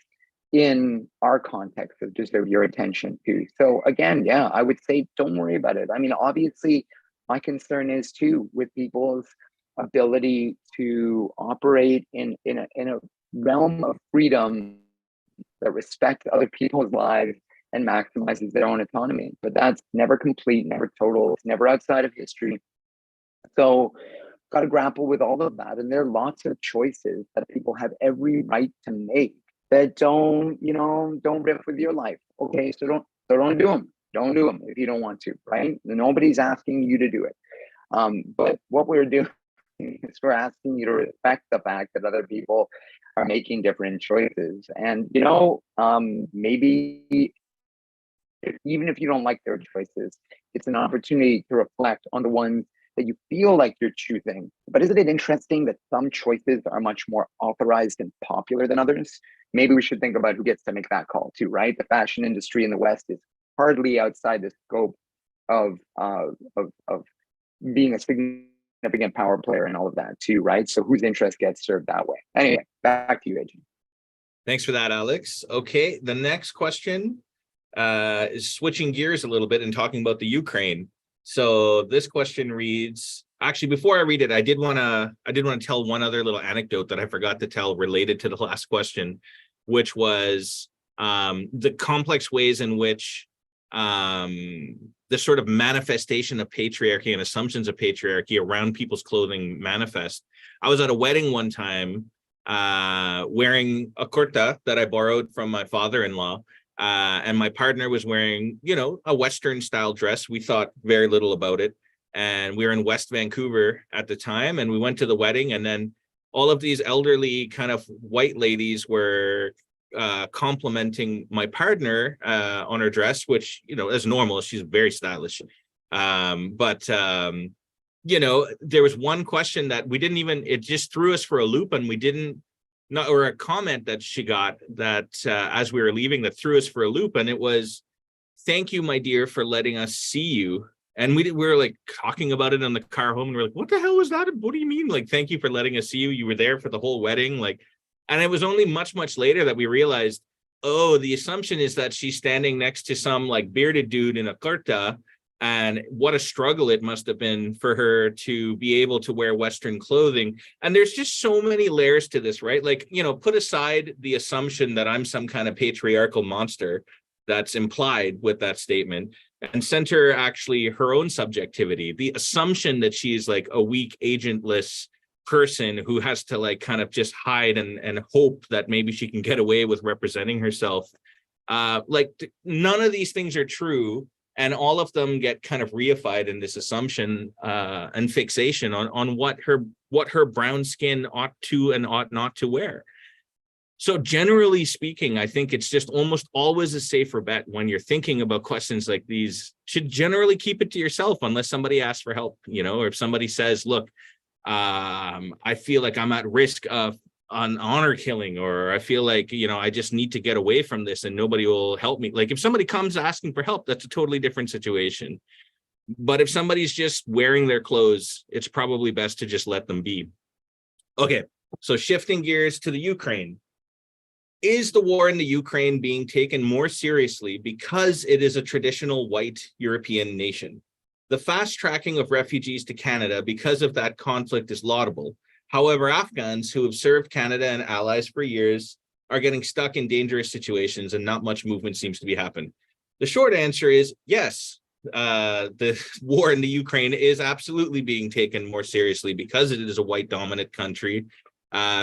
in our context that deserve your attention too. So again, I would say don't worry about it. I mean, obviously, my concern is too with people's ability to operate in a realm of freedom that respects other people's lives and maximizes their own autonomy. But that's never complete, never total, it's never outside of history. So got to grapple with all of that. And there are lots of choices that people have every right to make that don't riff with your life. Okay, so don't do them. Don't do them if you don't want to, right? Nobody's asking you to do it. But what we're doing is we're asking you to respect the fact that other people are making different choices. And, maybe even if you don't like their choices, it's an opportunity to reflect on the ones that you feel like you're choosing. But isn't it interesting that some choices are much more authorized and popular than others? Maybe we should think about who gets to make that call too, right? The fashion industry in the West is hardly outside the scope of being a significant power player and all of that too, right? So whose interest gets served that way? Anyway, back to you, Ajay. Thanks for that, Alex. Okay, the next question is switching gears a little bit and talking about the Ukraine. So this question reads, actually, before I read it, I did want to tell one other little anecdote that I forgot to tell related to the last question, which was the complex ways in which the sort of manifestation of patriarchy and assumptions of patriarchy around people's clothing manifest. I was at a wedding one time wearing a kurta that I borrowed from my father-in-law. And my partner was wearing, a Western style dress. We thought very little about it. And we were in West Vancouver at the time. And we went to the wedding. And then all of these elderly kind of white ladies were complimenting my partner on her dress, which, as normal, she's very stylish. But there was one question that we didn't even, it just threw us for a loop, and we didn't, or a comment that she got that as we were leaving that threw us for a loop, and it was, "Thank you, my dear, for letting us see you." And we were like talking about it on the car home, and we're like, "What the hell was that? What do you mean? Like, thank you for letting us see you. You were there for the whole wedding." Like, and it was only much, much later that we realized, oh, the assumption is that she's standing next to some like bearded dude in a kurta. And what a struggle it must have been for her to be able to wear Western clothing. And there's just so many layers to this, right? Like, put aside the assumption that I'm some kind of patriarchal monster that's implied with that statement, and center actually her own subjectivity. The assumption that she's like a weak, agentless person who has to like kind of just hide and hope that maybe she can get away with representing herself. None of these things are true. And all of them get kind of reified in this assumption and fixation on what her brown skin ought to and ought not to wear. So generally speaking, I think it's just almost always a safer bet when you're thinking about questions like these. Should generally keep it to yourself unless somebody asks for help, or if somebody says, "Look, I feel like I'm at risk of an honor killing," or "I feel like, I just need to get away from this and nobody will help me." Like if somebody comes asking for help, that's a totally different situation. But if somebody's just wearing their clothes, it's probably best to just let them be. Okay, so shifting gears to the Ukraine. Is the war in the Ukraine being taken more seriously because it is a traditional white European nation? The fast tracking of refugees to Canada because of that conflict is laudable. However, Afghans who have served Canada and allies for years are getting stuck in dangerous situations and not much movement seems to be happening. The short answer is yes. The war in the Ukraine is absolutely being taken more seriously because it is a white dominant country,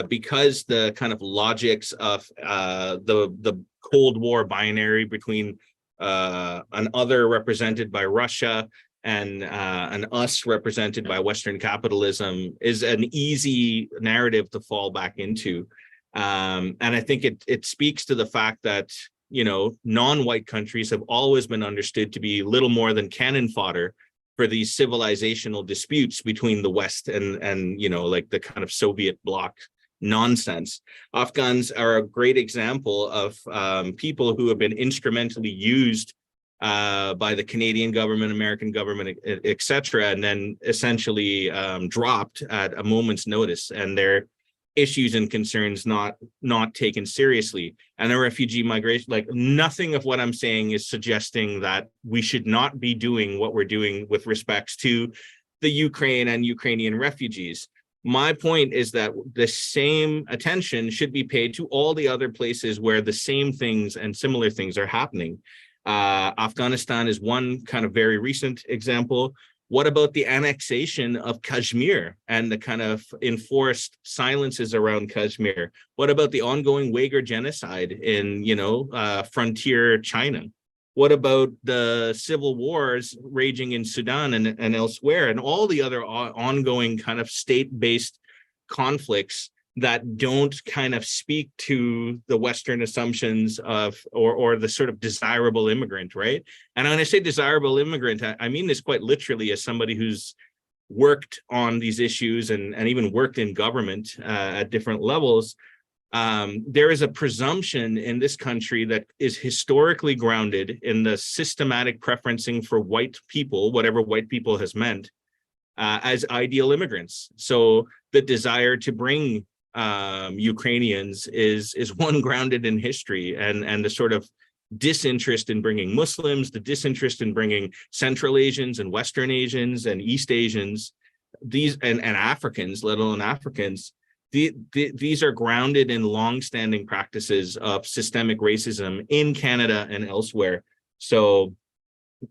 because the kind of logics of the Cold War binary between an other represented by Russia and an us represented by Western capitalism is an easy narrative to fall back into. And I think it speaks to the fact that, you know, non-white countries have always been understood to be little more than cannon fodder for these civilizational disputes between the West and you know, like the kind of Soviet bloc nonsense. Afghans are a great example of people who have been instrumentally used by the Canadian government, American government, etc., and then essentially dropped at a moment's notice, and their issues and concerns not taken seriously. And the refugee migration, like, nothing of what I'm saying is suggesting that we should not be doing what we're doing with respects to the Ukraine and Ukrainian refugees. My point is that the same attention should be paid to all the other places where the same things and similar things are happening. Afghanistan is one kind of very recent example. What about the annexation of Kashmir and the kind of enforced silences around Kashmir? What about the ongoing Uyghur genocide in, you know, frontier China? What about the civil wars raging in Sudan and elsewhere, and all the other ongoing kind of state-based conflicts that don't kind of speak to the Western assumptions of, or the sort of desirable immigrant, right? And when I say desirable immigrant, I mean this quite literally as somebody who's worked on these issues and even worked in government at different levels. There is a presumption in this country that is historically grounded in the systematic preferencing for white people, whatever white people has meant, as ideal immigrants. So the desire to bring Ukrainians is one grounded in history, and the sort of disinterest in bringing Muslims, the disinterest in bringing Central Asians and Western Asians and East Asians, these and Africans, let alone Africans, these are grounded in long-standing practices of systemic racism in Canada and elsewhere. So,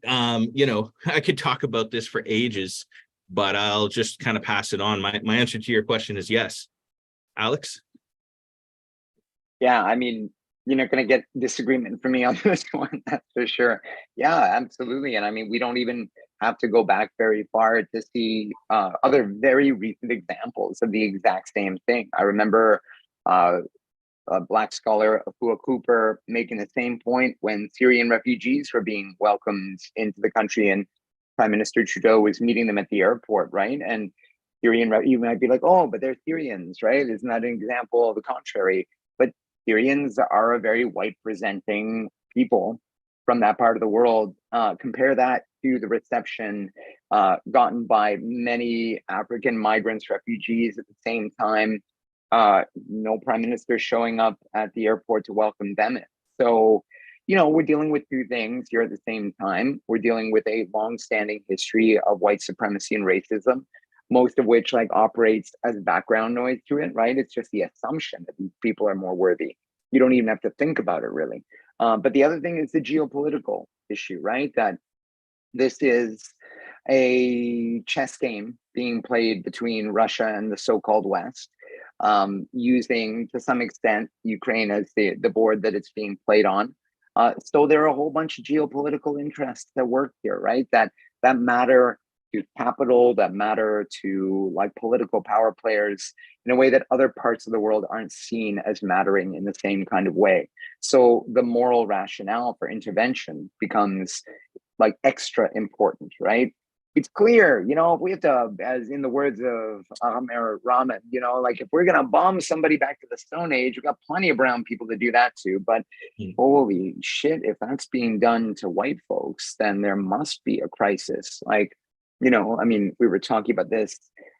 you know, I could talk about this for ages, but I'll just kind of pass it on. My answer to your question is yes. Alex? Yeah, I mean, you're not going to get disagreement from me on this one, that's for sure. Yeah, absolutely. And I mean, we don't even have to go back very far to see other very recent examples of the exact same thing. I remember a Black scholar, Afua Cooper, making the same point when Syrian refugees were being welcomed into the country, and Prime Minister Trudeau was meeting them at the airport, right? And you might be like, oh, but they're Syrians, right? Isn't that an example of the contrary? But Syrians are a very white presenting people from that part of the world. Compare that to the reception gotten by many African migrants, refugees at the same time. No prime minister showing up at the airport to welcome them in. So, you know, we're dealing with two things here at the same time. We're dealing with a long-standing history of white supremacy and racism, most of which like operates as background noise to it, right? It's just the assumption that these people are more worthy. You don't even have to think about it really. But the other thing is the geopolitical issue, right? That this is a chess game being played between Russia and the so-called West, using to some extent Ukraine as the board that it's being played on. So there are a whole bunch of geopolitical interests that work here, right? That matter to capital, that matter to like political power players in a way that other parts of the world aren't seen as mattering in the same kind of way. So the moral rationale for intervention becomes like extra important, right? It's clear, you know, if we have to, as in the words of Amir Rahman, you know, like if we're going to bomb somebody back to the Stone Age, we've got plenty of brown people to do that too. But holy shit, if that's being done to white folks, then there must be a crisis. Like, you know, I mean, we were talking about this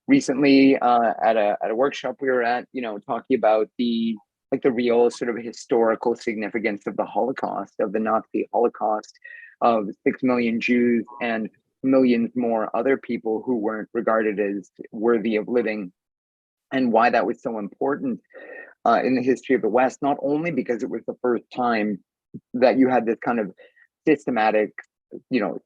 recently at a workshop we were at, you know, talking about the real sort of historical significance of the Holocaust, of the Nazi Holocaust, of 6 million Jews and millions more other people who weren't regarded as worthy of living, and why that was so important in the history of the West, not only because it was the first time that you had this kind of systematic,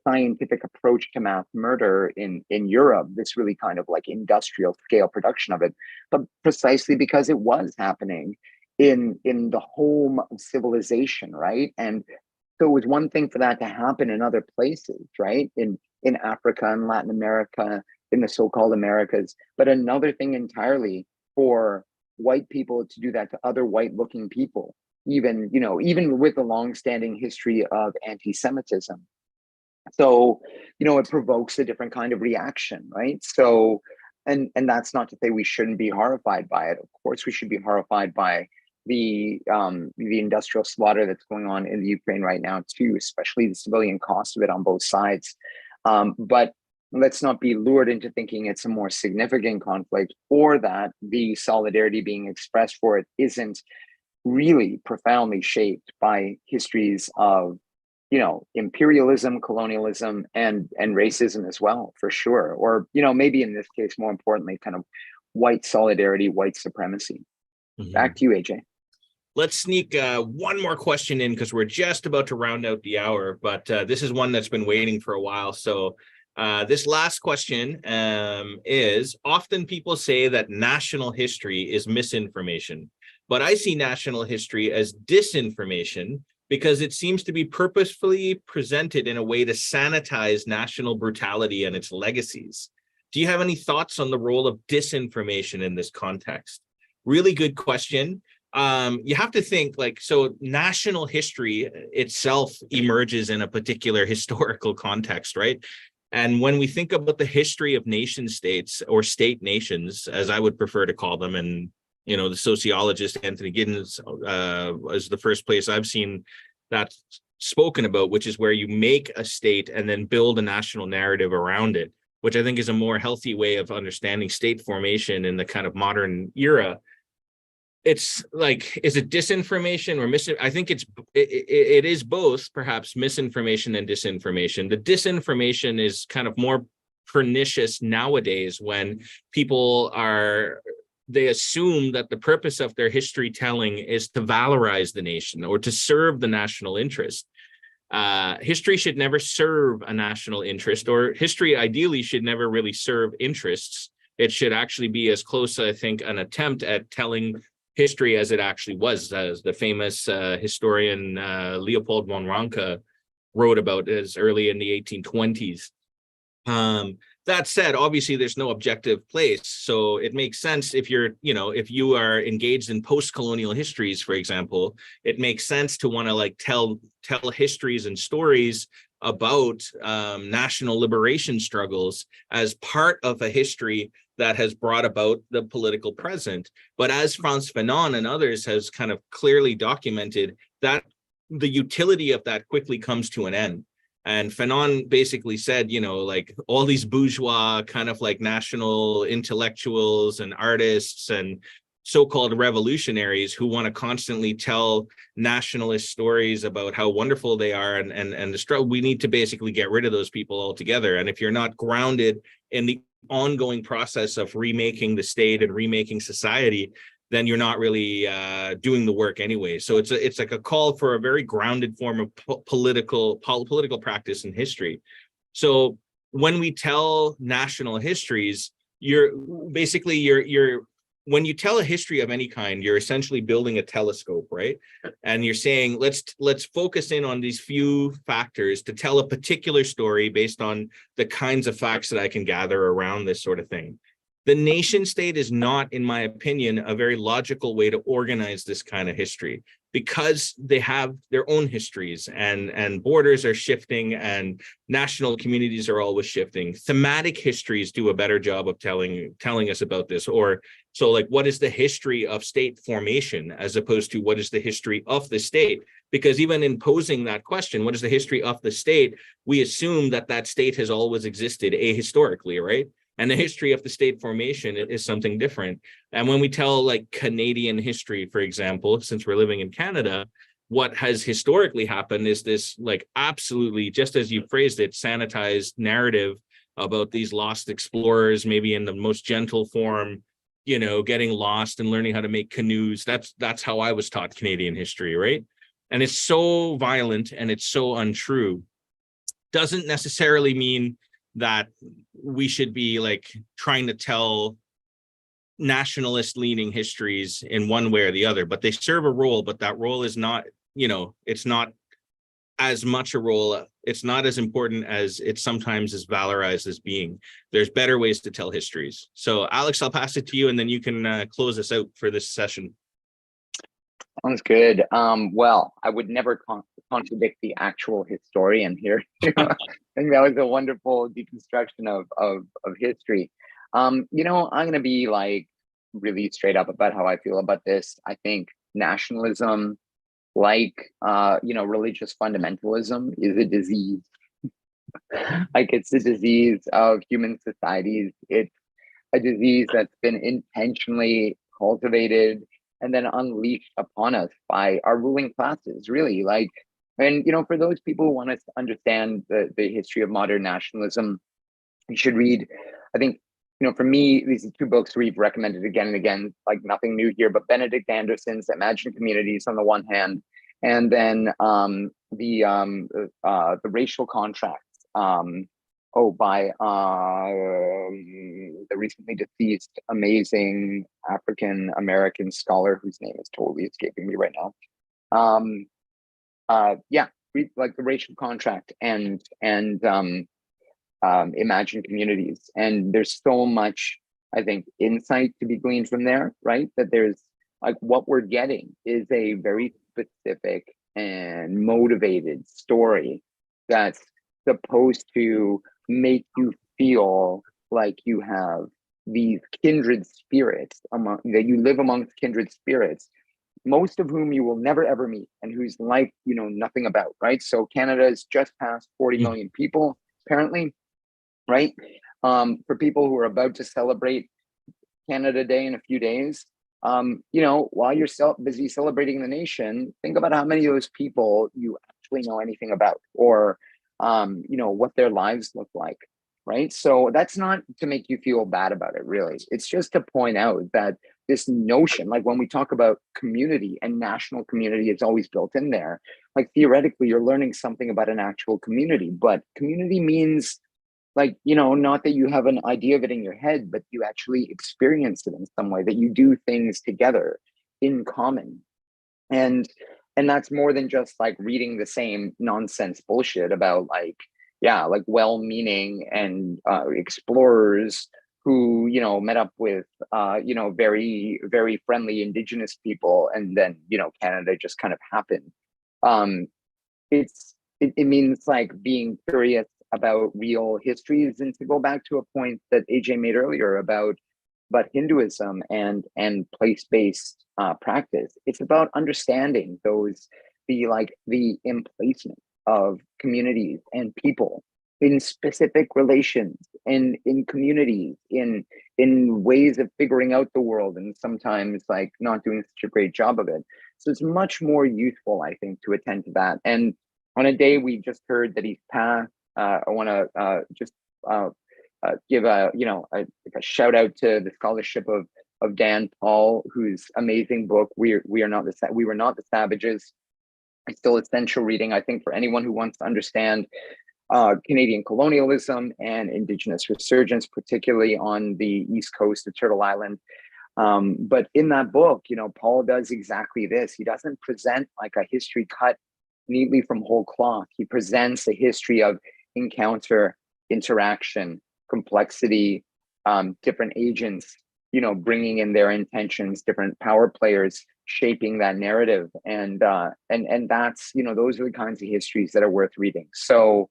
scientific approach to mass murder in Europe, this really kind of like industrial scale production of it, but precisely because it was happening in the home of civilization, right? And so it was one thing for that to happen in other places, right? In Africa and Latin America, in the so-called Americas, but another thing entirely for white people to do that to other white-looking people, even with a long-standing history of anti-Semitism. So, it provokes a different kind of reaction, right? So, and that's not to say we shouldn't be horrified by it. Of course, we should be horrified by the industrial slaughter that's going on in the Ukraine right now too, especially the civilian cost of it on both sides. But let's not be lured into thinking it's a more significant conflict, or that the solidarity being expressed for it isn't really profoundly shaped by histories of imperialism, colonialism, and racism as well, for sure. Or, maybe in this case, more importantly, kind of white solidarity, white supremacy. Mm-hmm. Back to you, AJ. Let's sneak one more question in, because we're just about to round out the hour, but this is one that's been waiting for a while. So this last question is, often people say that national history is misinformation, but I see national history as disinformation, because it seems to be purposefully presented in a way to sanitize national brutality and its legacies. Do you have any thoughts on the role of disinformation in this context? Really good question. You have to think, so national history itself emerges in a particular historical context, right? And when we think about the history of nation states, or state nations, as I would prefer to call them, and the sociologist Anthony Giddens is the first place I've seen that spoken about, which is where you make a state and then build a national narrative around it, which I think is a more healthy way of understanding state formation in the kind of modern era. It's like, is it disinformation or I think it is both, perhaps misinformation and disinformation. The disinformation is kind of more pernicious nowadays, when people they assume that the purpose of their history telling is to valorize the nation or to serve the national interest. History should never serve a national interest, or history ideally should never really serve interests. It should actually be as close, I think, an attempt at telling history as it actually was, as the famous historian Leopold von Ranke wrote about as early in the 1820s. That said, obviously there's no objective place, so it makes sense if if you are engaged in post-colonial histories, for example, it makes sense to want to tell histories and stories about national liberation struggles as part of a history that has brought about the political present. But as Frantz Fanon and others has kind of clearly documented, that the utility of that quickly comes to an end. And Fanon basically said, all these bourgeois kind of national intellectuals and artists and so-called revolutionaries who want to constantly tell nationalist stories about how wonderful they are and the struggle, we need to basically get rid of those people altogether. And if you're not grounded in the ongoing process of remaking the state and remaking society, then you're not really doing the work anyway. So it's like a call for a very grounded form of political practice in history. So when we tell national histories, when you tell a history of any kind, you're essentially building a telescope, right? And you're saying, let's focus in on these few factors to tell a particular story based on the kinds of facts that I can gather around this sort of thing. The nation state is not, in my opinion, a very logical way to organize this kind of history, because they have their own histories and borders are shifting and national communities are always shifting. Thematic histories do a better job of telling us about this. Or so what is the history of state formation as opposed to what is the history of the state? Because even in posing that question, what is the history of the state, we assume that state has always existed ahistorically, right? And the history of the state formation is something different. And when we tell Canadian history, for example, since we're living in Canada, what has historically happened is this absolutely, just as you phrased it, sanitized narrative about these lost explorers, maybe in the most gentle form, getting lost and learning how to make canoes. That's how I was taught Canadian history, right? and it's so violent and it's so untrue, doesn't necessarily mean that we should be like trying to tell nationalist leaning histories in one way or the other, but they serve a role, but that role is not, it's not as much a role. It's not as important as it sometimes is valorized as being. There's better ways to tell histories. So Alex, I'll pass it to you and then you can close us out for this session. Sounds good. Well, I would never contradict the actual historian here. I think that was a wonderful deconstruction of history. I'm going to be like really straight up about how I feel about this. I think nationalism, like religious fundamentalism, is a disease. Like, it's a disease of human societies. It's a disease that's been intentionally cultivated and then unleashed upon us by our ruling classes, really. Like, and for those people who want to understand the history of modern nationalism, you should read, I think, for me, these are two books we've recommended again and again, like nothing new here, but Benedict Anderson's Imagined Communities on the one hand, and then the Racial Contracts by the recently deceased amazing African American scholar whose name is totally escaping me right now. Read like The Racial Contract and Imagined Communities, and there's so much, I think, insight to be gleaned from there, right? That there's like, what we're getting is a very specific and motivated story that's supposed to make you feel like you have these kindred spirits that you live amongst kindred spirits, most of whom you will never ever meet and whose life you know nothing about, right? So Canada has just passed 40 million people apparently, right? For people who are about to celebrate Canada Day in a few days, while you're busy celebrating the nation, think about how many of those people you actually know anything about, or what their lives look like, right? So that's not to make you feel bad about it, really. It's just to point out that this notion, like when we talk about community and national community, it's always built in there. Like, theoretically, you're learning something about an actual community, but community means, like, not that you have an idea of it in your head, but you actually experience it in some way, that you do things together in common. And that's more than just like reading the same nonsense bullshit about like well-meaning and explorers who met up with very, very friendly indigenous people, and then Canada just kind of happened. It means like being curious about real histories, and to go back to a point that AJ made earlier about Hinduism and place-based practice. It's about understanding the emplacement of communities and people in specific relations and in communities, in ways of figuring out the world, and sometimes like not doing such a great job of it. So it's much more useful, I think, to attend to that. And on a day we just heard that he's passed, I want to give a shout out to the scholarship of Dan Paul, whose amazing book We Were Not the Savages. It's still essential reading, I think, for anyone who wants to understand Canadian colonialism and Indigenous resurgence, particularly on the east coast of Turtle Island. But in that book, Paul does exactly this. He doesn't present like a history cut neatly from whole cloth. He presents a history of encounter, interaction, complexity, different agents, bringing in their intentions, different power players shaping that narrative, and that's those are the kinds of histories that are worth reading. So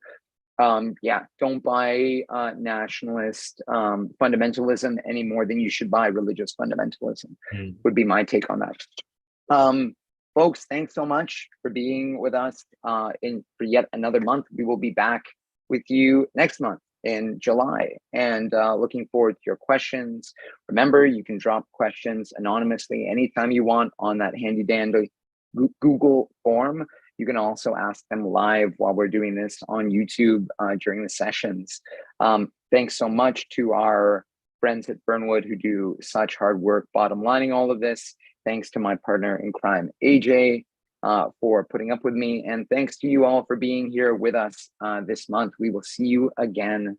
don't buy nationalist fundamentalism any more than you should buy religious fundamentalism. Would be my take on that. Folks, thanks so much for being with us for yet another month. We will be back with you next month in July, and looking forward to your questions. Remember, you can drop questions anonymously anytime you want on that handy dandy Google form. You can also ask them live while we're doing this on YouTube during the sessions. Thanks so much to our friends at Burnwood who do such hard work bottom lining all of this. Thanks to my partner in crime, AJ. for putting up with me. And thanks to you all for being here with us this month. We will see you again